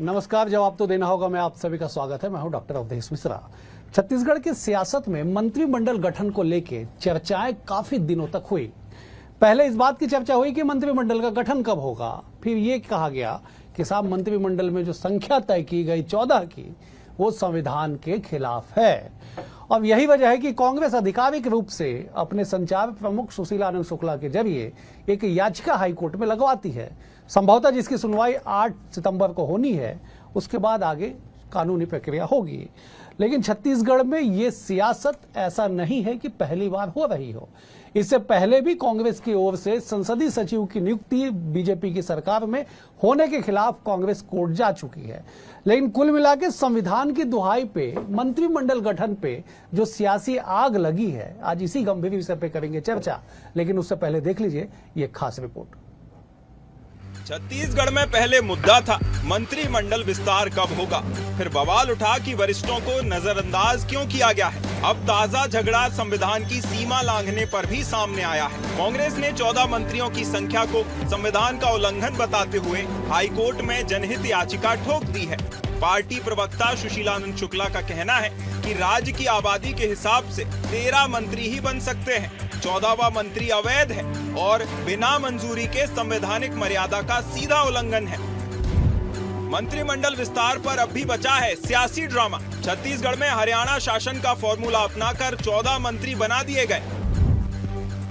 नमस्कार। जवाब तो देना होगा मैं आप सभी का स्वागत है। मैं हूं डॉक्टर अवधेश मिश्रा। छत्तीसगढ़ की सियासत में मंत्रिमंडल गठन को लेकर चर्चाएं काफी दिनों तक हुई। पहले इस बात की चर्चा हुई कि मंत्रिमंडल का गठन कब होगा, फिर ये कहा गया कि साहब मंत्रिमंडल में जो संख्या तय की गई 14 की, वो संविधान के खिलाफ है। अब यही वजह है कि कांग्रेस आधिकारिक रूप से अपने संचार प्रमुख सुशीलानंद शुक्ला के जरिए एक याचिका हाईकोर्ट में लगवाती है, संभवतः जिसकी सुनवाई 8 सितंबर को होनी है। उसके बाद आगे कानूनी प्रक्रिया होगी। लेकिन छत्तीसगढ़ में ये सियासत ऐसा नहीं है कि पहली बार हो रही हो। इससे पहले भी कांग्रेस की ओर से संसदीय सचिव की नियुक्ति बीजेपी की सरकार में होने के खिलाफ कांग्रेस कोर्ट जा चुकी है। लेकिन कुल मिलाकर संविधान की दुहाई पे मंत्रिमंडल गठन पे जो सियासी आग लगी है, आज इसी गंभीर विषय पे करेंगे चर्चा। लेकिन उससे पहले देख लीजिए ये खास रिपोर्ट। छत्तीसगढ़ में पहले मुद्दा था मंत्रिमंडल विस्तार कब होगा, फिर बवाल उठा कि वरिष्ठों को नजरअंदाज क्यों किया गया है। अब ताजा झगड़ा संविधान की सीमा लांघने पर भी सामने आया है। कांग्रेस ने 14 मंत्रियों की संख्या को संविधान का उल्लंघन बताते हुए हाईकोर्ट में जनहित याचिका ठोक दी है। पार्टी प्रवक्ता सुशीलानंद शुक्ला का कहना है कि राज्य की आबादी के हिसाब से 13 मंत्री ही बन सकते हैं। 14वां मंत्री अवैध है और बिना मंजूरी के संवैधानिक मर्यादा का सीधा उल्लंघन है। मंत्रिमंडल विस्तार पर अब भी बचा है सियासी ड्रामा। छत्तीसगढ़ में हरियाणा शासन का फॉर्मूला अपनाकर 14 मंत्री बना दिए गए।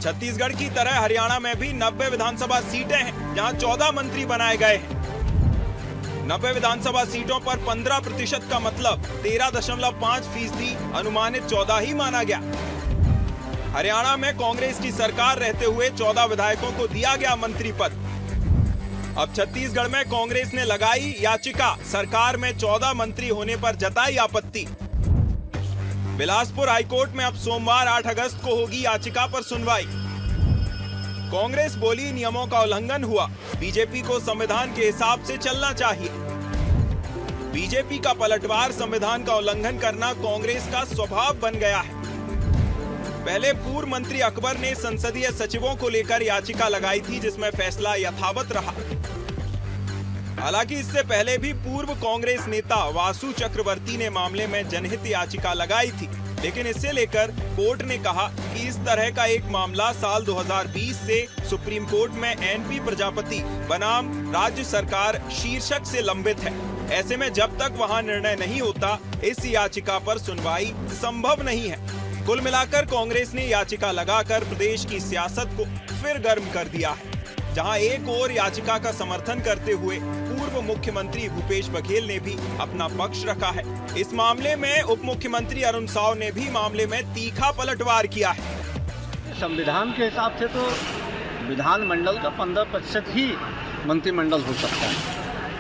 छत्तीसगढ़ की तरह हरियाणा में भी 90 विधानसभा सीटें हैं, जहां 14 मंत्री बनाए गए हैं। 90 विधानसभा सीटों पर 15% का मतलब 13.5% अनुमानित 14 ही माना गया। हरियाणा में कांग्रेस की सरकार रहते हुए 14 विधायकों को दिया गया मंत्री पद। अब छत्तीसगढ़ में कांग्रेस ने लगाई याचिका, सरकार में 14 मंत्री होने पर जताई आपत्ति। बिलासपुर हाईकोर्ट में अब सोमवार 8 अगस्त को होगी याचिका पर सुनवाई। कांग्रेस बोली नियमों का उल्लंघन हुआ, बीजेपी को संविधान के हिसाब से चलना चाहिए। बीजेपी का पलटवार संविधान का उल्लंघन करना कांग्रेस का स्वभाव बन गया है। पहले पूर्व मंत्री अकबर ने संसदीय सचिवों को लेकर याचिका लगाई थी, जिसमें फैसला यथावत रहा। हालांकि इससे पहले भी पूर्व कांग्रेस नेता वासु चक्रवर्ती ने मामले में जनहित याचिका लगाई थी, लेकिन इससे लेकर कोर्ट ने कहा कि इस तरह का एक मामला साल 2020 से सुप्रीम कोर्ट में एनपी प्रजापति बनाम राज्य सरकार शीर्षक से लंबित है। ऐसे में जब तक वहां निर्णय नहीं होता, इस याचिका पर सुनवाई संभव नहीं है। कुल मिलाकर कांग्रेस ने याचिका लगाकर प्रदेश की सियासत को फिर गर्म कर दिया है। जहां एक और याचिका का समर्थन करते हुए पूर्व मुख्यमंत्री भूपेश बघेल ने भी अपना पक्ष रखा है। इस मामले में उप मुख्यमंत्री अरुण साव ने भी मामले में तीखा पलटवार किया है। संविधान के हिसाब से तो विधानमंडल का 15% ही मंत्रिमंडल हो सकता है।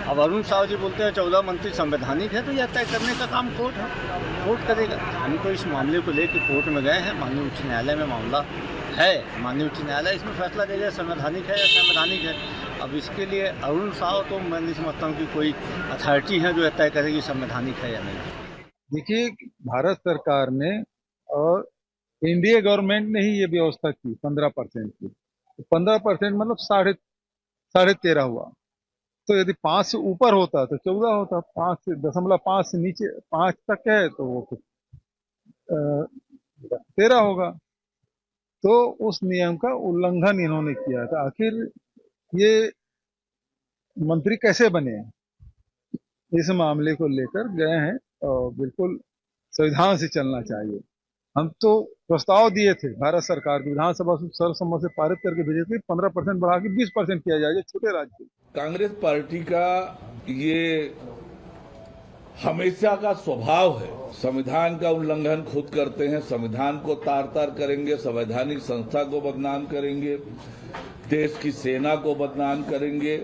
अब अरुण साव जी बोलते हैं 14 मंत्री संवैधानिक है, तो यह तय करने का काम कोर्ट है, कोर्ट करेगा। हम तो इस मामले को लेकर कोर्ट में गए हैं, माननीय उच्च न्यायालय में मामला है। माननीय उच्च न्यायालय इसमें फैसला देगा संवैधानिक है या संवैधानिक है। अब इसके लिए अरुण साव तो मैं नहीं समझता हूँ कि कोई अथॉरिटी है जो तय करेगी संवैधानिक है या नहीं। देखिए, भारत सरकार ने और एनडीए गवर्नमेंट ने ही ये व्यवस्था की 15% की। 15% मतलब 13.5 हुआ। तो यदि 5 से ऊपर होता तो 14 होता। 5.5 से नीचे 5 तक है तो वो 13 होगा। तो उस नियम का उल्लंघन इन्होंने किया था। आखिर ये मंत्री कैसे बने, इस मामले को लेकर गए हैं और बिल्कुल संविधान से चलना चाहिए। हम तो प्रस्ताव दिए थे भारत सरकार की, विधानसभा से सर्वसम्मत से पारित करके भेजे थे, 15% बढ़ा के 20% किया जाए छोटे राज्य। कांग्रेस पार्टी का ये हमेशा का स्वभाव है, संविधान का उल्लंघन खुद करते हैं, संविधान को तार तार करेंगे, संवैधानिक संस्था को बदनाम करेंगे, देश की सेना को बदनाम करेंगे।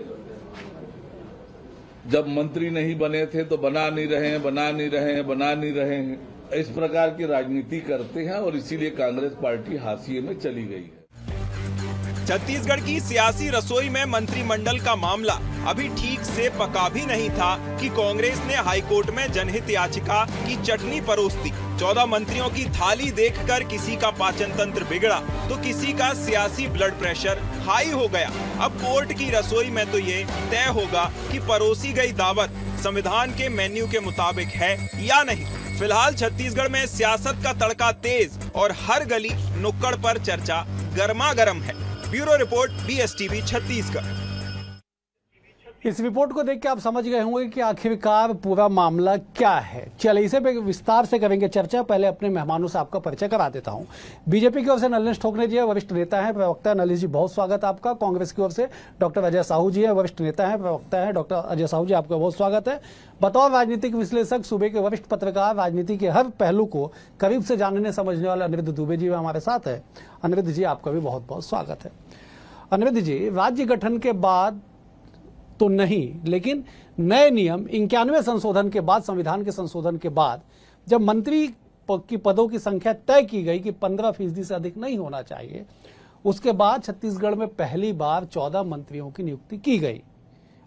जब मंत्री नहीं बने थे तो बना नहीं रहे हैं, इस प्रकार की राजनीति करते हैं और इसीलिए कांग्रेस पार्टी हाशिए में चली गई है। छत्तीसगढ़ की सियासी रसोई में मंत्रिमंडल का मामला अभी ठीक से पका भी नहीं था कि कांग्रेस ने हाईकोर्ट में जनहित याचिका की चटनी परोस दी। 14 मंत्रियों की थाली देखकर किसी का पाचन तंत्र बिगड़ा तो किसी का सियासी ब्लड प्रेशर हाई हो गया। अब कोर्ट की रसोई में तो ये तय होगा कि परोसी गई दावत संविधान के मेन्यू के मुताबिक है या नहीं। फिलहाल छत्तीसगढ़ में सियासत का तड़का तेज और हर गली नुक्कड़ पर चर्चा गर्मा गर्म है। Bureau report BSTV Chhattisgarh. इस रिपोर्ट को देख के आप समझ गए होंगे कि आखिरकार पूरा मामला क्या है। चलिए इसे पे विस्तार से करेंगे चर्चा। पहले अपने मेहमानों से आपका परिचय करा देता हूं। बीजेपी की ओर से नलिनी ठोकरे जी है, वरिष्ठ नेता हैं, प्रवक्ता। नलिनी जी बहुत स्वागत आपका। कांग्रेस की ओर से डॉक्टर अजय साहू जी है, वरिष्ठ नेता हैं, प्रवक्ता है। डॉक्टर अजय साहू जी आपका बहुत स्वागत है। बतौर राजनीतिक विश्लेषक, सूबे के वरिष्ठ पत्रकार, राजनीति के हर पहलू को करीब से जानने समझने वाले अनिरुद्ध दुबे जी हमारे साथ है। अनिरुद्ध जी आपका भी बहुत बहुत स्वागत है। अनिरुद्ध जी, राज्य गठन के बाद तो नहीं, लेकिन नए नियम 91 संशोधन के बाद, संविधान के संशोधन के बाद, जब मंत्री की पदों की संख्या तय की गई कि 15% से अधिक नहीं होना चाहिए, उसके बाद छत्तीसगढ़ में पहली बार 14 मंत्रियों की नियुक्ति की गई।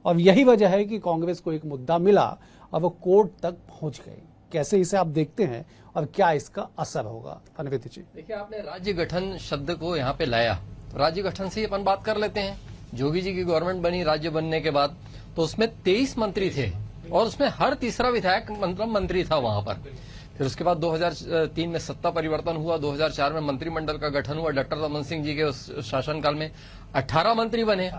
और यही वजह है कि कांग्रेस को एक मुद्दा मिला और वो कोर्ट तक पहुंच गई। कैसे इसे आप देखते हैं और क्या इसका असर होगा? अनिरुद्ध जी, देखिए, आपने राज्य गठन शब्द को यहाँ पे लाया, तो राज्य गठन से ही अपन बात कर लेते हैं। जोगी जी की गवर्नमेंट बनी राज्य बनने के बाद, तो उसमें 23 मंत्री थे और उसमें हर तीसरा विधायक मतलब मंत्री था वहां पर। फिर उसके बाद 2003 में सत्ता परिवर्तन हुआ, 2004 में मंत्रिमंडल का गठन हुआ। डॉक्टर रमन सिंह जी के उस शासनकाल में 18 मंत्री बने।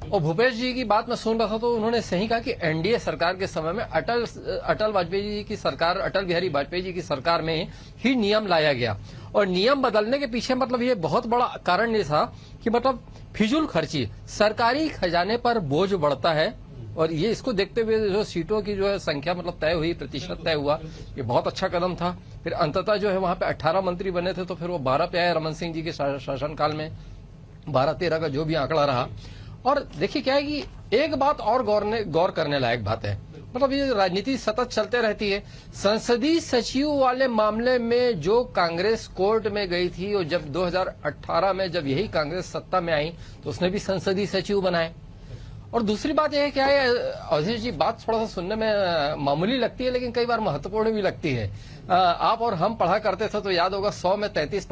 और भूपेश जी की बात मैं सुन रहा था तो उन्होंने सही कहा कि एनडीए सरकार के समय में अटल वाजपेयी जी की सरकार, अटल बिहारी वाजपेयी जी की सरकार में ही नियम लाया गया। और नियम बदलने के पीछे मतलब ये बहुत बड़ा कारण ये था कि मतलब फिजूल खर्ची, सरकारी खजाने पर बोझ बढ़ता है। और ये इसको देखते हुए जो सीटों की जो है संख्या मतलब तय हुई, प्रतिशत तय हुआ, ये बहुत अच्छा कदम था। फिर अंततः जो है वहां पे 18 मंत्री बने थे, तो फिर वो 12 पे आए रमन सिंह जी के शासनकाल में, 12-13 का जो भी आंकड़ा रहा। और देखिए क्या है कि एक बात और गौर करने लायक बात है, मतलब ये राजनीति सतत चलते रहती है। संसदीय सचिव वाले मामले में जो कांग्रेस कोर्ट में गई थी, और जब 2018 में जब यही कांग्रेस सत्ता में आई तो उसने भी संसदीय सचिव बनाए। और दूसरी बात यह है क्या है, अवधेश जी, बात थोड़ा सा सुनने में मामूली लगती है लेकिन कई बार महत्वपूर्ण भी लगती है। आप और हम पढ़ा करते थे तो याद होगा 100 में 33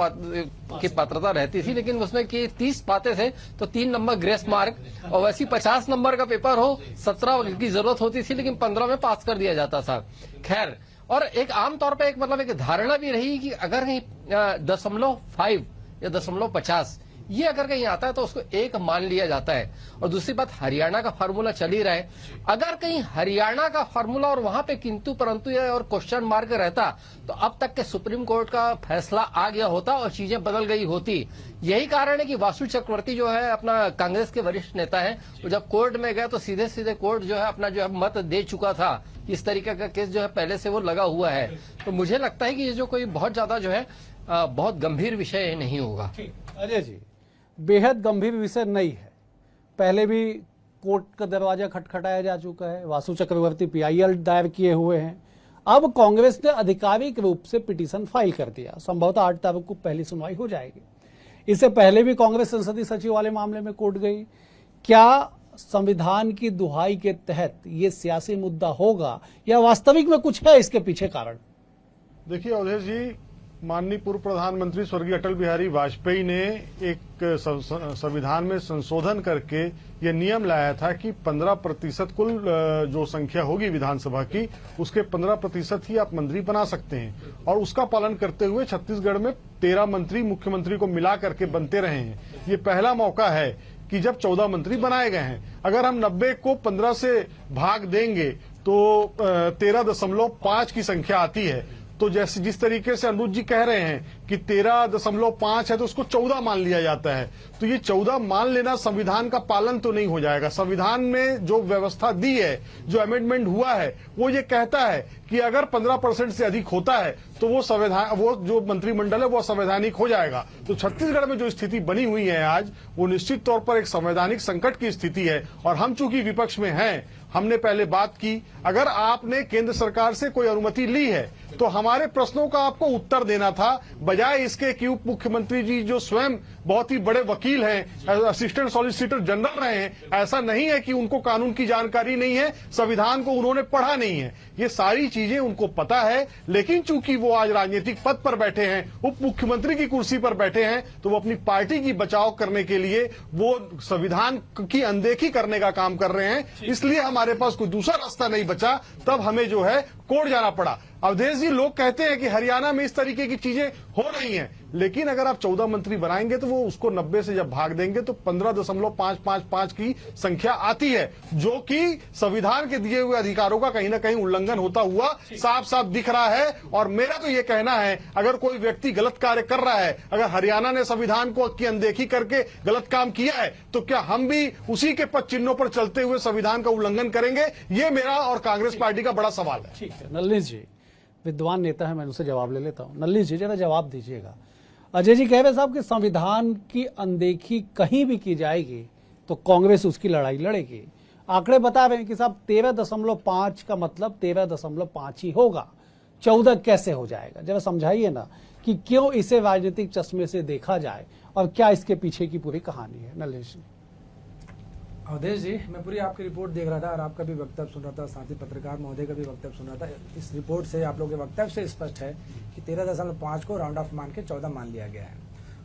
की पात्रता रहती थी, लेकिन उसमें कि 30 पाते थे तो 3 नंबर ग्रेस मार्क, और वैसे 50 नंबर का पेपर हो 17 की जरूरत होती थी, लेकिन 15 में पास कर दिया जाता था। खैर, और एक आमतौर पर एक मतलब एक धारणा भी रही कि अगर कहीं 0.5 या 0.50 ये अगर कहीं आता है तो उसको 1 मान लिया जाता है। और दूसरी बात, हरियाणा का फार्मूला चल ही रहा है। अगर कहीं हरियाणा का फार्मूला और वहां पे किंतु परंतु और क्वेश्चन मार्क रहता तो अब तक के सुप्रीम कोर्ट का फैसला आ गया होता और चीजें बदल गई होती। यही कारण है कि वासु चक्रवर्ती जो है अपना कांग्रेस के वरिष्ठ नेता है, वो जब कोर्ट में गए तो सीधे सीधे कोर्ट जो है अपना जो है मत दे चुका था। इस तरीके का केस जो है पहले से वो लगा हुआ है। तो मुझे लगता है कि ये जो कोई बहुत ज्यादा जो है बहुत गंभीर विषय नहीं होगा। अजय जी, बेहद गंभीर विषय नहीं है। पहले भी कोर्ट का दरवाजा खटखटाया जा चुका है, वासु चक्रवर्ती PIL दायर किए हुए हैं। अब कांग्रेस ने आधिकारिक रूप से पिटीशन फाइल कर दिया, संभवतः 8 तारीख को पहली सुनवाई हो जाएगी। इससे पहले भी कांग्रेस संसदीय सचिव वाले मामले में कोर्ट गई। क्या संविधान की दुहाई के तहत ये सियासी मुद्दा होगा या वास्तविक में कुछ है इसके पीछे कारण? देखिए अवधेश जी, माननीय पूर्व प्रधानमंत्री स्वर्गीय अटल बिहारी वाजपेयी ने एक संविधान में संशोधन करके ये नियम लाया था कि 15% कुल जो संख्या होगी विधानसभा की, उसके 15% ही आप मंत्री बना सकते हैं। और उसका पालन करते हुए छत्तीसगढ़ में 13 मंत्री मुख्यमंत्री को मिला करके बनते रहे हैं। ये पहला मौका है कि जब 14 मंत्री बनाए गए हैं। अगर हम 90 को 15 से भाग देंगे तो 13.5 की संख्या आती है। तो जैसे जिस तरीके से अनुज जी कह रहे हैं कि 13.5 है तो उसको 14 मान लिया जाता है, तो ये 14 मान लेना संविधान का पालन तो नहीं हो जाएगा। संविधान में जो व्यवस्था दी है, जो अमेंडमेंट हुआ है, वो ये कहता है कि अगर 15% से अधिक होता है तो वो जो मंत्रिमंडल है वो संवैधानिक हो जाएगा। तो छत्तीसगढ़ में जो स्थिति बनी हुई है आज, वो निश्चित तौर पर एक संवैधानिक संकट की स्थिति है। और हम चूंकि विपक्ष में हैं, हमने पहले बात की, अगर आपने केंद्र सरकार से कोई अनुमति ली है तो हमारे प्रश्नों का आपको उत्तर देना था, बजाय इसके कि उप मुख्यमंत्री जी जो स्वयं बहुत ही बड़े वकील हैं, असिस्टेंट सॉलिसिटर जनरल रहे हैं, ऐसा नहीं है कि उनको कानून की जानकारी नहीं है, संविधान को उन्होंने पढ़ा नहीं है, ये सारी चीजें उनको पता है। लेकिन चूंकि वो आज राजनीतिक पद पर बैठे हैं, उप मुख्यमंत्री की कुर्सी पर बैठे हैं, तो वो अपनी पार्टी की बचाव करने के लिए वो संविधान की अनदेखी करने का काम कर रहे हैं। इसलिए हमारे पास कोई दूसरा रास्ता नहीं बचा, तब हमें जो है कोर्ट जाना पड़ा। अवधेश जी, लोग कहते हैं कि हरियाणा में इस तरीके की चीजें हो रही हैं, लेकिन अगर आप 14 मंत्री बनाएंगे तो वो उसको 90 से जब भाग देंगे तो 15.555 की संख्या आती है, जो कि संविधान के दिए हुए अधिकारों का कहीं ना कहीं उल्लंघन होता हुआ साफ साफ दिख रहा है। और मेरा तो ये कहना है, अगर कोई व्यक्ति गलत कार्य कर रहा है, अगर हरियाणा ने संविधान को की अनदेखी करके गलत काम किया है, तो क्या हम भी उसी के पद चिन्हों पर चलते हुए संविधान का उल्लंघन करेंगे? ये मेरा और कांग्रेस पार्टी का बड़ा सवाल है। ठीक है, नलिनी जी विद्वान नेता है, मैं उनसे जवाब ले लेता हूं। नलिनी जी, जरा जवाब दीजिएगा। अजय जी कह रहे साहब कि संविधान की अनदेखी कहीं भी की जाएगी तो कांग्रेस उसकी लड़ाई लड़ेगी। आंकड़े बता रहे हैं कि साहब 13.5 का मतलब 13.5 ही होगा, 14 कैसे हो जाएगा? जरा समझाइए ना कि क्यों इसे राजनीतिक चश्मे से देखा जाए और क्या इसके पीछे की पूरी कहानी है। नलिनी जी। अवधेश जी, मैं पूरी आपकी रिपोर्ट देख रहा था और आपका भी वक्तव्य सुन रहा था, साथ ही पत्रकार महोदय का भी वक्तव्य सुन रहा था। इस रिपोर्ट से, आप लोगों के वक्तव्य से स्पष्ट है कि 13.5 को राउंड ऑफ मान के 14 मान लिया गया है।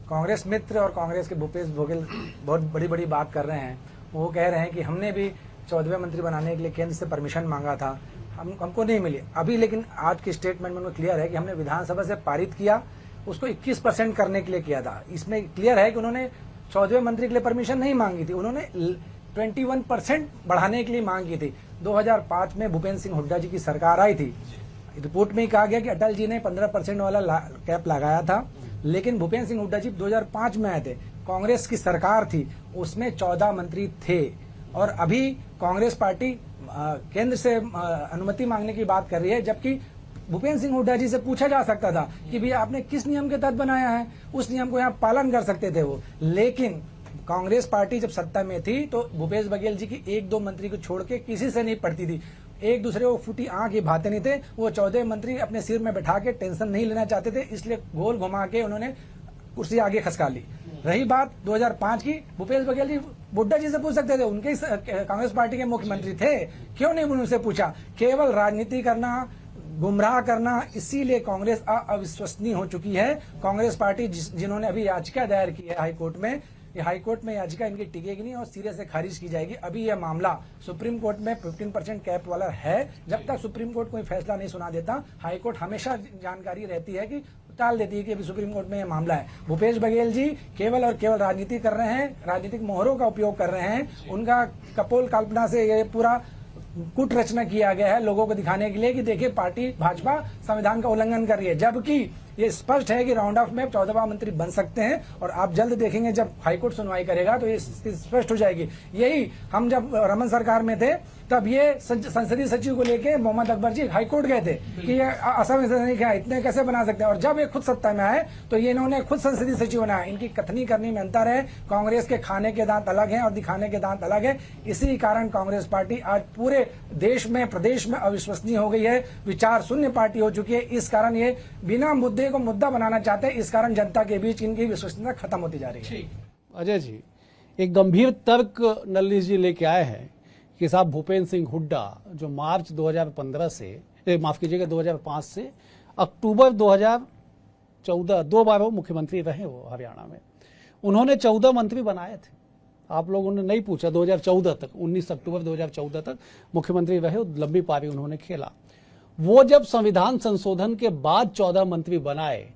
कांग्रेस मित्र और कांग्रेस के भूपेश बघेल बहुत बड़ी बड़ी बात कर रहे हैं। वो कह रहे हैं कि हमने भी 14वें मंत्री बनाने के लिए केंद्र से परमिशन मांगा था, हमको नहीं मिली अभी, लेकिन आज की स्टेटमेंट में क्लियर है कि हमने विधानसभा से पारित किया, उसको 21% करने के लिए किया था। इसमें क्लियर है कि उन्होंने 14वें मंत्री के लिए परमिशन नहीं मांगी थी, उन्होंने 21% बढ़ाने के लिए मांग की थी। 2005 में भूपेंद्र सिंह हुड्डा जी की सरकार आई थी, रिपोर्ट में ही कहा गया कि अटल जी ने 15% वाला कैप लगाया था, लेकिन भूपेंद्र सिंह हुड्डा जी 2005 में आए थे, कांग्रेस की सरकार थी, उसमें 14 मंत्री थे। और अभी कांग्रेस पार्टी केंद्र से अनुमति मांगने की बात कर रही है, जबकि भूपेंद्र सिंह हुड्डा जी से पूछा जा सकता था कि भैया आपने किस नियम के तहत बनाया है, उस नियम को यहाँ पालन कर सकते थे वो। लेकिन कांग्रेस पार्टी जब सत्ता में थी तो भूपेश बघेल जी की 1-2 मंत्री को छोड़ के किसी से नहीं पड़ती थी, एक दूसरे को फूटी आंख ही भाते नहीं थे। वो 14 मंत्री अपने सिर में बैठा के टेंशन नहीं लेना चाहते थे, इसलिए गोल घुमा के उन्होंने कुर्सी आगे खसका ली। रही बात 2005 की, भूपेश बघेल जी हुड्डा जी से पूछ सकते थे, उनके कांग्रेस पार्टी के मुख्यमंत्री थे, क्यों नहीं उनसे पूछा? केवल राजनीति करना, गुमराह करना, इसीलिए कांग्रेस अविश्वसनीय हो चुकी है। कांग्रेस पार्टी जिन्होंने अभी याचिका दायर की है हाईकोर्ट में, ये हाईकोर्ट में याचिका इनकी टिकेगी नहीं और सिरे से खारिज की जाएगी। अभी यह मामला सुप्रीम कोर्ट में 15% कैप वाला है, जब तक सुप्रीम कोर्ट कोई फैसला नहीं सुना देता, हाईकोर्ट हमेशा जानकारी रहती है कि टाल देती है कि अभी सुप्रीम कोर्ट में यह मामला है। भूपेश बघेल जी केवल और केवल राजनीति कर रहे हैं, राजनीतिक मोहरों का उपयोग कर रहे हैं। उनका कपोल कल्पना से ये पूरा कूट रचना किया गया है लोगों को दिखाने के लिए कि देखिए पार्टी भाजपा संविधान का उल्लंघन कर रही है, जबकि ये स्पष्ट है कि राउंड ऑफ में 14वां मंत्री बन सकते हैं। और आप जल्द देखेंगे जब हाईकोर्ट सुनवाई करेगा तो ये स्पष्ट हो जाएगी। यही हम जब रमन सरकार में थे तब ये संसदीय सचिव को लेके मोहम्मद अकबर जी हाईकोर्ट गए थे कि ये असंवैधानिक है, इतने कैसे बना सकते हैं। और जब ये खुद सत्ता में आए तो ये इन्होंने खुद संसदीय सचिव बनाया। इनकी कथनी करने में अंतर है, कांग्रेस के खाने के दांत अलग हैं और दिखाने के दांत अलग है। इसी कारण कांग्रेस पार्टी आज पूरे देश में, प्रदेश में अविश्वसनीय हो गई है, विचार शून्य पार्टी हो चुकी है। इस कारण ये बिना मुद्दे को मुद्दा बनाना चाहते हैं, इस कारण जनता के बीच इनकी विश्वसनीयता खत्म होती जा रही है। अजय जी, एक गंभीर तर्क नलिनी जी लेके आए हैं कि साहब भूपेंद्र सिंह हुड्डा जो मार्च 2015 से माफ कीजिएगा 2005 से अक्टूबर 2014 दो बार वो मुख्यमंत्री रहे वो हरियाणा में, उन्होंने 14 मंत्री बनाए थे। आप लोगों ने नहीं पूछा, 2014 तक 19 अक्टूबर 2014 तक मुख्यमंत्री रहे, लंबी पारी उन्होंने खेला। वो जब संविधान संशोधन के बाद 14 मंत्री बनाए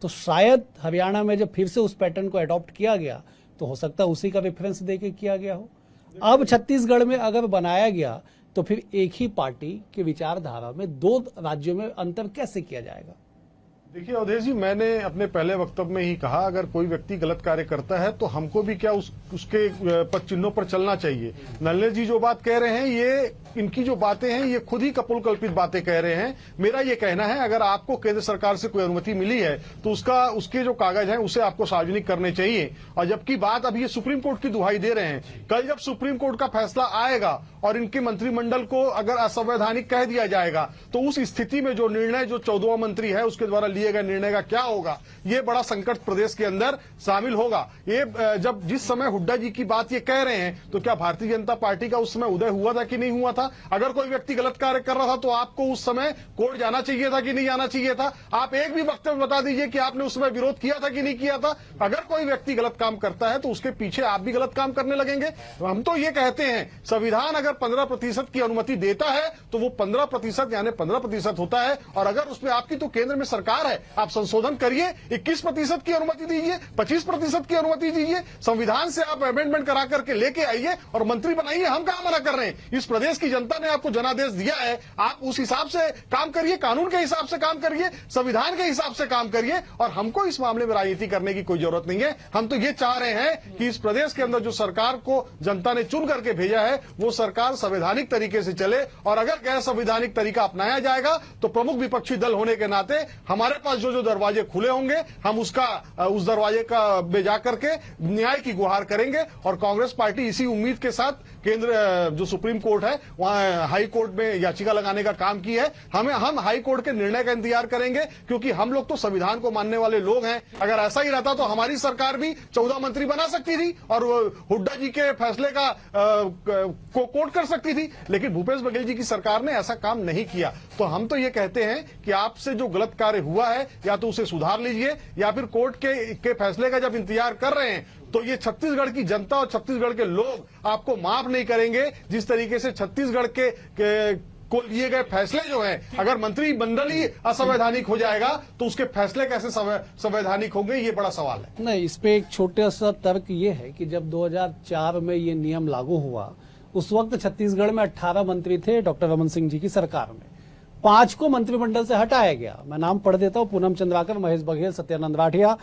तो शायद हरियाणा में जब फिर से उस पैटर्न को अडॉप्ट किया गया तो हो सकता है उसी का रेफरेंस देके किया गया हो। अब छत्तीसगढ़ में अगर बनाया गया तो फिर एक ही पार्टी के विचारधारा में 2 राज्यों में अंतर कैसे किया जाएगा? देखिए अवधेश जी, मैंने अपने पहले वक्तव्य में ही कहा, अगर कोई व्यक्ति गलत कार्य करता है तो हमको भी क्या उसके पद चिन्हों पर चलना चाहिए। नल्ले जी जो बात कह रहे हैं, ये इनकी जो बातें हैं ये खुद ही कपोल कल्पित बातें कह रहे हैं। मेरा ये कहना है, अगर आपको केंद्र सरकार से कोई अनुमति मिली है तो उसके जो कागज हैं उसे आपको सार्वजनिक करने चाहिए। और जबकि बात अब ये सुप्रीम कोर्ट की दुहाई दे रहे हैं, कल जब सुप्रीम कोर्ट का फैसला आएगा और इनके मंत्रिमंडल को अगर असंवैधानिक कह दिया जाएगा तो उस स्थिति में जो निर्णय जो 14वां मंत्री है उसके द्वारा लिए गए निर्णय का क्या होगा, ये बड़ा संकट प्रदेश के अंदर शामिल होगा। ये जब जिस समय हुड्डा जी की बात ये कह रहे हैं तो क्या भारतीय जनता पार्टी का उस समय उदय हुआ था कि नहीं हुआ था? अगर कोई व्यक्ति गलत कार्य कर रहा था तो आपको उस समय कोर्ट जाना चाहिए था कि नहीं जाना चाहिए था? आप एक भी वक्तव्य बता दीजिए कि आपने उस समय विरोध किया था कि नहीं किया था। अगर कोई व्यक्ति गलत काम करता है तो उसके पीछे आप भी गलत काम करने लगेंगे। हम तो ये कहते हैं, संविधान अगर 15% की अनुमति देता है तो वो 15% यानी 15% होता है। और अगर उसमें आपकी तो केंद्र में सरकार है, आप संशोधन करिए, 21% की अनुमति दीजिए, 25% की अनुमति दीजिए, संविधान से आप अमेंडमेंट करा करके लेके आइए और मंत्री बनाइए। हम कहां मना कर रहे हैं? इस प्रदेश की जनता ने आपको जनादेश दिया है, आप उस हिसाब से काम करिए, कानून के हिसाब से काम करिए, संविधान के हिसाब से काम करिए। और हमको इस मामले में राजनीति करने की कोई जरूरत नहीं है। हम तो ये चाह रहे हैं कि इस प्रदेश के अंदर जो सरकार को जनता ने चुन करके भेजा है वो सरकार संवैधानिक तरीके से चले। और अगर गैर संवैधानिक तरीका अपनाया जाएगा तो प्रमुख विपक्षी दल होने के नाते हमारे पास जो दरवाजे खुले होंगे हम उस दरवाजे का में जाकर के न्याय की गुहार करेंगे। और कांग्रेस पार्टी इसी उम्मीद के साथ केंद्र जो सुप्रीम कोर्ट है वहां हाई कोर्ट में याचिका लगाने का काम की है। हम हाई कोर्ट के निर्णय का इंतजार करेंगे, क्योंकि हम लोग तो संविधान को मानने वाले लोग हैं। अगर ऐसा ही रहता तो हमारी सरकार भी 14 मंत्री बना सकती थी और हुड्डा जी के फैसले का को कोर्ट कर सकती थी। लेकिन भूपेश बघेल जी की सरकार ने ऐसा काम नहीं किया। तो हम तो ये कहते हैं कि आपसे जो गलत कार्य हुआ है या तो उसे सुधार लीजिए, या फिर कोर्ट के फैसले का जब इंतजार कर रहे हैं तो ये छत्तीसगढ़ की जनता और छत्तीसगढ़ के लोग आपको माफ नहीं करेंगे। जिस तरीके से छत्तीसगढ़ को लिए गए फैसले जो हैं, अगर मंत्रिमंडल ही असंवैधानिक हो जाएगा तो उसके फैसले कैसे संवैधानिक होंगे, ये बड़ा सवाल है। नहीं, इस पे एक छोटा सा तर्क ये है कि जब 2004 में ये नियम लागू हुआ उस वक्त छत्तीसगढ़ में 18 मंत्री थे डॉक्टर रमन सिंह जी की सरकार में। 5 को मंत्रिमंडल से हटाया गया। मैं नाम पढ़ देता हूँ: पूनम चंद्राकर, महेश बघेल, सत्यानंद राठिया,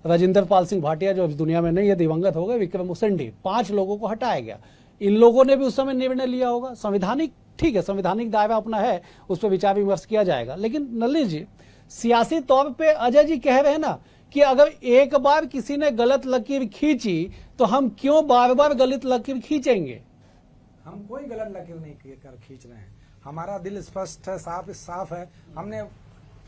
राजेंद्र पाल सिंह भाटिया जो अभी दुनिया में नहीं है, दिवंगत हो गए, विक्रम उसेंडी। 5 लोगों को हटाया गया। इन लोगों ने भी उस समय निर्णय लिया होगा। संवैधानिक, ठीक है, संवैधानिक दायरा अपना है, उस पर विचार विमर्श किया जाएगा। लेकिन नलिनी जी, सियासी तौर पे अजय जी कह रहे हैं ना कि अगर एक बार किसी ने गलत लकीर खींची तो हम क्यों बार बार गलत लकीर खींचेंगे? हम कोई गलत लकीर नहीं खींच रहे हैं। हमारा दिल स्पष्ट है, साफ है। हमने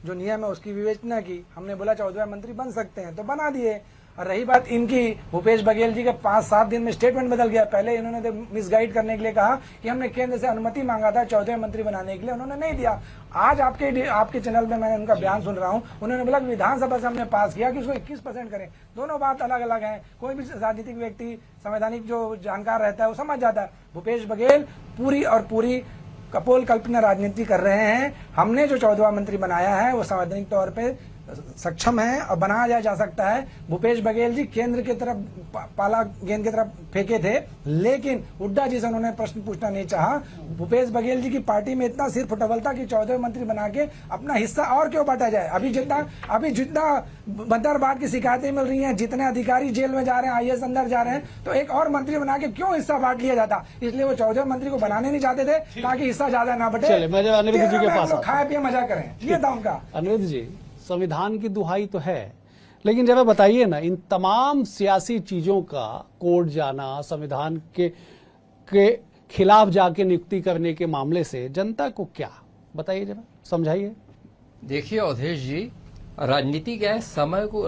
जो नियम है उसकी विवेचना की। हमने बोला 14वें मंत्री बन सकते हैं तो बना दिए। और रही बात इनकी, भूपेश बघेल जी का 5-7 दिन में स्टेटमेंट बदल गया। पहले इन्होंने तो मिसगाइड करने के लिए कहा कि हमने केंद्र से अनुमति मांगा था 14वें मंत्री बनाने के लिए, उन्होंने नहीं दिया। आज आपके चैनल में मैंने उनका बयान सुन रहा हूं, उन्होंने बोला कि विधानसभा से हमने पास किया कि उसको 21% करें। दोनों बात अलग अलग है। कोई भी राजनीतिक व्यक्ति, संवैधानिक जो जानकार रहता है वो समझ जाता है। भूपेश बघेल पूरी कपोल कल्पना राजनीति कर रहे हैं। हमने जो 14वां मंत्री बनाया है वो संवैधानिक तौर पे सक्षम है और बनाया जा सकता है। भूपेश बघेल जी केंद्र की तरफ पाला गेंद की तरफ फेंके थे, लेकिन हुड्डा जी से उन्होंने प्रश्न पूछना नहीं चाहा। भूपेश बघेल जी की पार्टी में इतना सिर फुटबल था कि 14वें मंत्री बना के अपना हिस्सा और क्यों बांटा जाए। अभी जितना बदरबाद की शिकायतें मिल रही हैं, जितने अधिकारी जेल में जा रहे हैं, IAS अंदर जा रहे हैं, तो एक और मंत्री बना के क्यों हिस्सा बांट लिया जाता? इसलिए वो 14वें मंत्री को बनाने नहीं चाहते थे ताकि हिस्सा ज्यादा ना बटे। अनिरुद्ध जी के पास खाए पिए मजा करें, ये था उनका। अनिरुद्ध जी, संविधान की दुहाई तो है, लेकिन जरा बताइए ना, इन तमाम सियासी चीजों का कोर्ट जाना, संविधान के खिलाफ जाके नियुक्ति करने के मामले से जनता को क्या, बताइए जरा, समझाइए। देखिए अवधेश जी, राजनीति क्या है,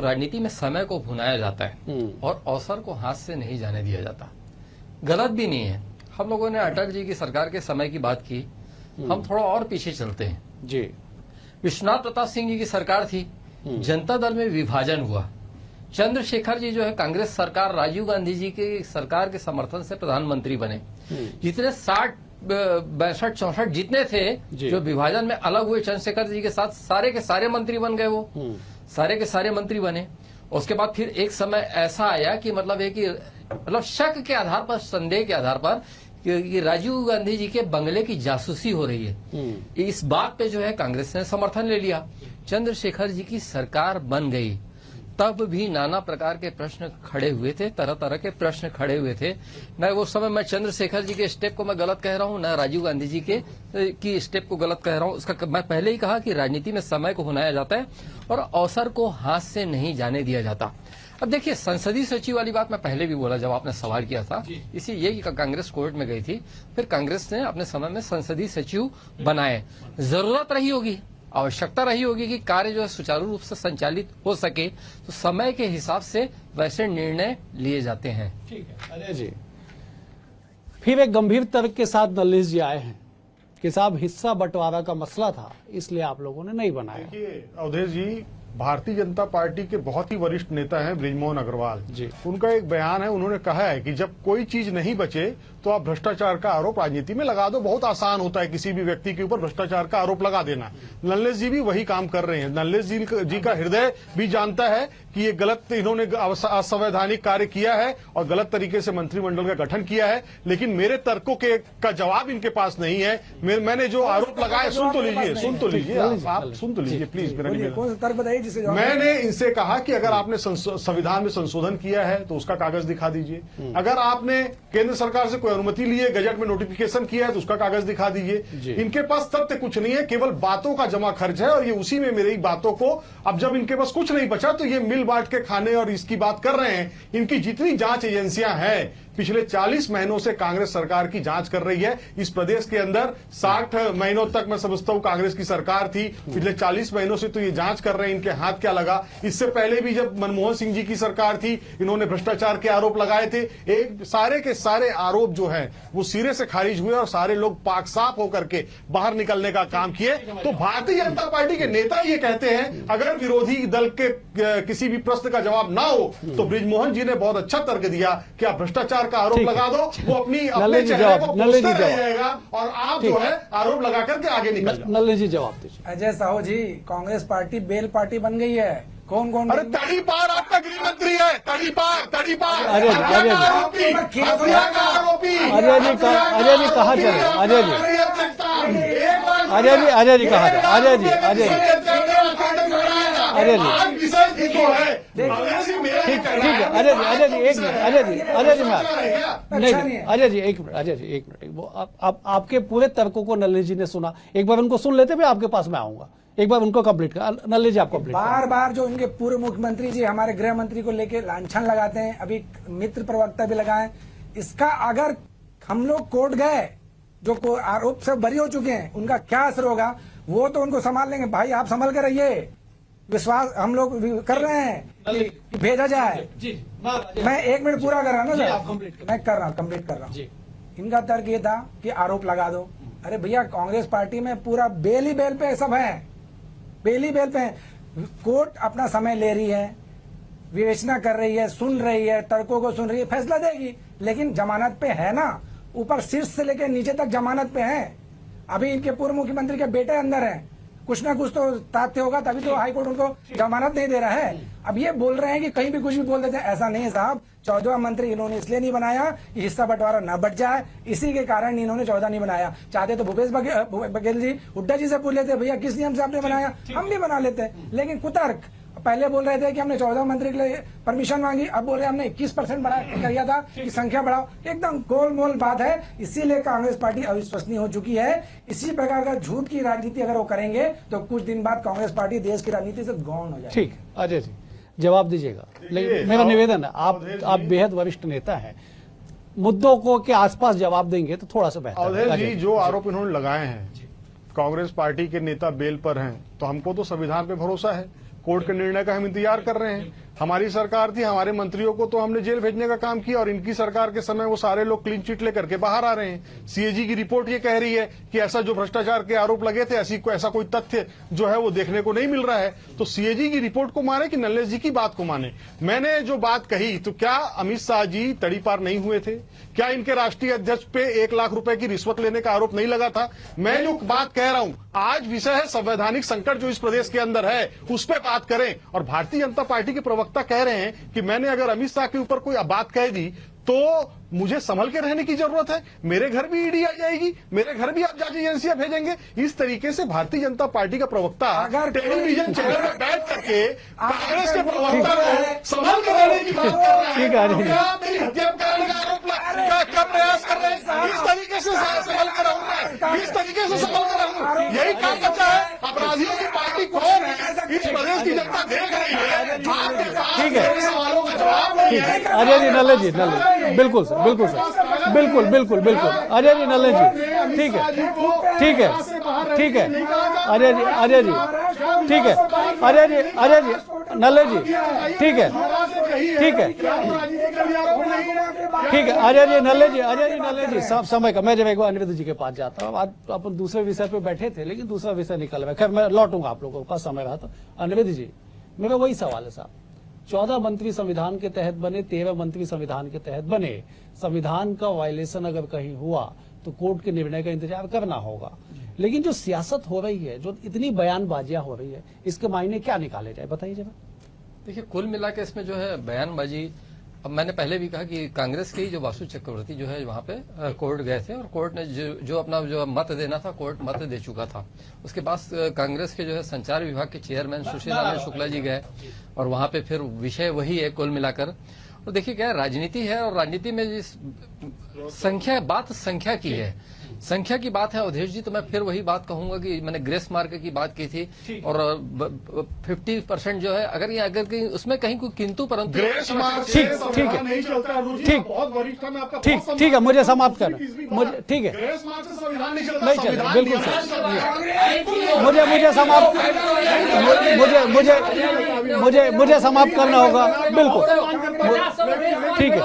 राजनीति में समय को भुनाया जाता है और अवसर को हाथ से नहीं जाने दिया जाता। गलत भी नहीं है। हम लोगों ने अटल जी की सरकार के समय की बात की, हम थोड़ा और पीछे चलते हैं जी। विश्वनाथ प्रताप सिंह जी की सरकार थी, जनता दल में विभाजन हुआ। चंद्रशेखर जी जो है कांग्रेस सरकार, राजीव गांधी जी की सरकार के समर्थन से प्रधानमंत्री बने। जितने 60, 62, 64 जितने थे जो विभाजन में अलग हुए, चंद्रशेखर जी के साथ सारे के सारे मंत्री बन गए। वो सारे के सारे मंत्री बने। उसके बाद फिर एक समय ऐसा आया कि मतलब शक के आधार पर, संदेह के आधार पर कि राजीव गांधी जी के बंगले की जासूसी हो रही है। इस बात पे जो है कांग्रेस ने समर्थन ले लिया। चंद्रशेखर जी की सरकार बन गई, तब भी नाना प्रकार के प्रश्न खड़े हुए थे, तरह तरह के प्रश्न खड़े हुए थे। न वो समय मैं चंद्रशेखर जी के स्टेप को मैं गलत कह रहा हूं, न राजीव गांधी जी की स्टेप को गलत कह रहा हूं। उसका मैं पहले ही कहा कि राजनीति में समय को भुनाया जाता है और अवसर को हाथ से नहीं जाने दिया जाता। अब देखिए, संसदीय सचिव वाली बात मैं पहले भी बोला जब आपने सवाल किया था, इसी ये कांग्रेस कोर्ट में गई थी, फिर कांग्रेस ने अपने समय में संसदीय सचिव बनाए। जरूरत रही होगी, आवश्यकता रही होगी कि कार्य जो है सुचारू रूप से संचालित हो सके, तो समय के हिसाब से वैसे निर्णय लिए जाते हैं। ठीक है अजय जी, फिर एक गंभीर तर्क के साथ नलिश जी आए हैं कि साहब हिस्सा बंटवारा का मसला था इसलिए आप लोगों ने नहीं बनाया। देखिए अवधेश जी, भारतीय जनता पार्टी के बहुत ही वरिष्ठ नेता हैं बृजमोहन अग्रवाल जी। उनका एक बयान है, उन्होंने कहा है कि जब कोई चीज नहीं बचे तो आप भ्रष्टाचार का आरोप राजनीति में लगा दो। बहुत आसान होता है किसी भी व्यक्ति के ऊपर भ्रष्टाचार का आरोप लगा देना। नल्लेश जी भी वही काम कर रहे हैं। नल्लेश जी का हृदय भी जानता है कि ये गलत, इन्होंने असंवैधानिक कार्य किया है और गलत तरीके से मंत्रिमंडल का गठन किया है, लेकिन मेरे तर्कों का जवाब इनके पास नहीं है। मैंने जो आरोप लगाए, सुन तो लीजिए आप सुन तो लीजिए प्लीज मेरा निवेदन। तर्क बताइए जिससे मैंने इनसे कहा कि अगर आपने संविधान में संशोधन किया है तो उसका कागज दिखा दीजिए। अगर आपने केंद्र सरकार से कोई अनुमति ली है, गजट में नोटिफिकेशन किया है तो उसका कागज दिखा दीजिए। इनके पास तथ्य कुछ नहीं है, केवल बातों का जमा खर्च है और ये उसी में मेरी बातों को, अब जब इनके पास कुछ नहीं बचा तो ये मिल बांट के खाने और इसकी बात कर रहे हैं। इनकी जितनी जांच एजेंसियां हैं पिछले 40 महीनों से कांग्रेस सरकार की जांच कर रही है। इस प्रदेश के अंदर 60 महीनों तक मैं समझता हूं कांग्रेस की सरकार थी, पिछले 40 महीनों से तो ये जांच कर रहे हैं इनके हाथ क्या लगा। इससे पहले भी जब मनमोहन सिंह जी की सरकार थी, इन्होंने भ्रष्टाचार के आरोप लगाए थे। एक सारे के सारे आरोप जो है वो सिरे से खारिज हुए और सारे लोग पाक साफ होकर के बाहर निकलने का काम किए। तो भारतीय जनता पार्टी के नेता ये कहते हैं अगर विरोधी दल के किसी भी प्रश्न का जवाब ना हो तो बृजमोहन जी ने बहुत अच्छा तर्क दिया कि आप भ्रष्टाचार का आरोप लगा दो, वो अपने चेहरे को पोस्टर रह जाएगा और आप जो है आरोप लगा करके आगे निकल जाओ। नलिश जी जवाब दीजिए। अजय साहू जी, कांग्रेस पार्टी बेल पार्टी बन गई है। कौन कौन? अरे तड़ीपार आपका गृह मंत्री है, तड़ीपार अजय जी कहाँ चले? अजय जी कहाँ चले? एक मिनट वो आपके पूरे तर्कों को नलिश जी ने सुना। एक बार उनको सुन लेते भी आपके पास मैं आऊंगा, एक बार उनको कंप्लीट कर। नलिश जी आप कंप्लीट। बार बार जो इनके पूर्व मुख्यमंत्री जी हमारे गृह मंत्री को लेके लांछन लगाते हैं, अभी मित्र प्रवक्ता भी लगाए। इसका अगर हम लोग कोर्ट गए, जो आरोप से बरी हो चुके हैं, उनका क्या असर होगा वो तो उनको संभाल लेंगे। भाई आप संभल कर रहिए, विश्वास हम लोग कर रहे हैं कि भेजा जाए। मैं 1 मिनट पूरा कर रहा हूँ ना सर, मैं कर रहा हूँ, कंप्लीट कर रहा हूँ। इनका तर्क ये था कि आरोप लगा दो। अरे भैया, कांग्रेस पार्टी में पूरा बेल ही बेल पे सब है, बेल ही बेल पे है। कोर्ट अपना समय ले रही है, विवेचना कर रही है, सुन रही है, तर्कों को सुन रही है, फैसला देगी। लेकिन जमानत पे है ना, ऊपर शीर्ष से लेकर नीचे तक जमानत पे है। अभी इनके पूर्व मुख्यमंत्री के बेटे अंदर हैं, कुछ ना कुछ तो तथ्य होगा, तभी तो हाईकोर्ट उनको जमानत नहीं दे रहा है। अब ये बोल रहे हैं कि कहीं भी कुछ भी बोल देते हैं, ऐसा नहीं है साहब। 14 मंत्री इन्होंने इसलिए नहीं बनाया कि हिस्सा बंटवारा न बट जाए, इसी के कारण इन्होंने 14 नहीं बनाया। चाहते तो भूपेश बघेल जी, हुड्डा जी से पूछ लेते, भैया किस नियम से आपने बनाया, हम भी बना लेते। लेकिन कुतर्क, पहले बोल रहे थे कि हमने 14 मंत्री के लिए परमिशन मांगी, अब बोल रहे हैं हमने 21% बढ़ा किया था कि संख्या बढ़ाओ। एकदम गोलमोल बात है। इसीलिए कांग्रेस पार्टी अविश्वसनीय हो चुकी है। इसी प्रकार का झूठ की राजनीति अगर वो करेंगे तो कुछ दिन बाद कांग्रेस पार्टी देश की राजनीति से गौण हो जाएगी। ठीक, अजय जी जवाब दीजिएगा। लेकिन मेरा निवेदन है, आप बेहद वरिष्ठ नेता हैं, मुद्दों को के आसपास जवाब देंगे तो थोड़ा सा बेहतर। अवधेश जी, जो आरोप इन्होंने लगाए हैं, कांग्रेस पार्टी के नेता बेल पर हैं, तो हमको तो संविधान पे भरोसा है। कोर्ट के निर्णय का हम इंतजार कर रहे हैं। हमारी सरकार थी, हमारे मंत्रियों को तो हमने जेल भेजने का काम किया और इनकी सरकार के समय वो सारे लोग क्लीन चिट लेकर के बाहर आ रहे हैं। सीएजी की रिपोर्ट ये कह रही है कि ऐसा जो भ्रष्टाचार के आरोप लगे थे, ऐसा कोई तथ्य जो है वो देखने को नहीं मिल रहा है। तो सीएजी की रिपोर्ट को माने कि नल्लेश जी की बात को माने। मैंने जो बात कही, तो क्या अमित शाह जी तड़ीपार नहीं हुए थे? क्या इनके राष्ट्रीय अध्यक्ष पे 1 लाख रुपए की रिश्वत लेने का आरोप नहीं लगा था? मैं जो बात कह रहा हूं, आज विषय है संवैधानिक संकट जो इस प्रदेश के अंदर है, उस पर बात करें। और भारतीय जनता पार्टी के प्रवक्ता कह रहे हैं कि मैंने अगर अमित शाह के ऊपर कोई बात कह दी तो मुझे संभल के रहने की जरूरत है। मेरे घर भी ईडी आ जाएगी, मेरे घर भी आप जांच एजेंसियां भेजेंगे। इस तरीके से भारतीय जनता पार्टी का प्रवक्ता अगर टेलीविजन चैनल में बैठ करके कांग्रेस के प्रवक्ता को संभल कर रहने की बात कर रहा है। ठीक है, क्या मेरी हत्या करने का आरोप का प्रयास कर रहे हैं? इस तरीके से संभल कर रहूंगा, इस तरीके से संभल कर रहूंगा, यही काम बचा है। अपराधियों की पार्टी कौन है इस प्रदेश की जनता देख रही है। आपके पास ठीक है। मेरे सवालों का जवाब नहीं है। अजय जी नल्ले जी, नल्ले बिल्कुल सर, बिल्कुल सर, बिल्कुल बिल्कुल बिल्कुल अजय जी नल्ले जी, ठीक है, ठीक है, ठीक है, अजय जी, अजय जी, ठीक है, अजय जी, अजय जी नल्ले जी, ठीक है, ठीक है, ठीक है, अजय जी नल्ले जी, अजय जी नल्ले जी, सब समय का मैं जब एक बार अनिरुद्ध जी के पास जाता हूँ, आज अपन दूसरे विषय पे बैठे थे लेकिन दूसरा विषय निकल गया। खैर मैं लौटूंगा आप लोगों के पास समय रहा तो। अनिरुद्ध जी, मेरा वही सवाल है साहब, 14 मंत्री संविधान के तहत बने, 13 मंत्री संविधान के तहत बने। संविधान का वायलेशन अगर कहीं हुआ तो कोर्ट के निर्णय का इंतजार करना होगा, लेकिन जो सियासत हो रही है, जो इतनी बयानबाजियां हो रही है, इसके मायने क्या निकाले जाए, बताइए जरा। देखिए, कुल मिला के इसमें जो है बयानबाजी, अब मैंने पहले भी कहा कि कांग्रेस के ही जो वासु चक्रवर्ती जो है वहां पे कोर्ट गए थे और कोर्ट ने जो अपना जो मत देना था कोर्ट मत दे चुका था। उसके बाद कांग्रेस के जो है संचार विभाग के चेयरमैन सुशील नारायण शुक्ला जी गए और वहां पे फिर विषय वही है कुल मिलाकर। और देखिए क्या राजनीति है, और राजनीति में जिस संख्या बात संख्या की है, संख्या की बात है अवधेश जी, तो मैं फिर वही बात कहूंगा कि मैंने ग्रेस मार्क की बात की थी और 50% जो है अगर कहीं उसमें कहीं कोई किंतु परंतु ग्रेस मार्क ठीक, ठीक है, नहीं चलता है, ठीक, बहुत वरिष्ठ है, मैं आपका ठीक, बहुत ठीक है, मुझे समाप्त कर, मुझे ठीक है, ग्रेस मार्क से संविधान नहीं चलता, नहीं चलता, संविधान बिल्कुल नियम सर, चलता है। मुझे समाप्त, मुझे समाप्त करना होगा, बिल्कुल ठीक है,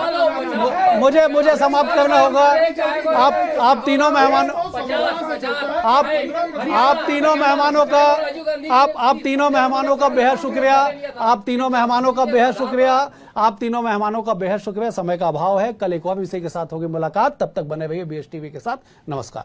मुझे समाप्त करना होगा। आप तीनों मेहमान, आप तीनों मेहमानों का बेहद शुक्रिया, आप तीनों मेहमानों का बेहद शुक्रिया, आप तीनों मेहमानों का बेहद शुक्रिया। समय का अभाव है, कल एक और विषय के साथ होगी मुलाकात, तब तक बने रहिए BSTV के साथ। नमस्कार।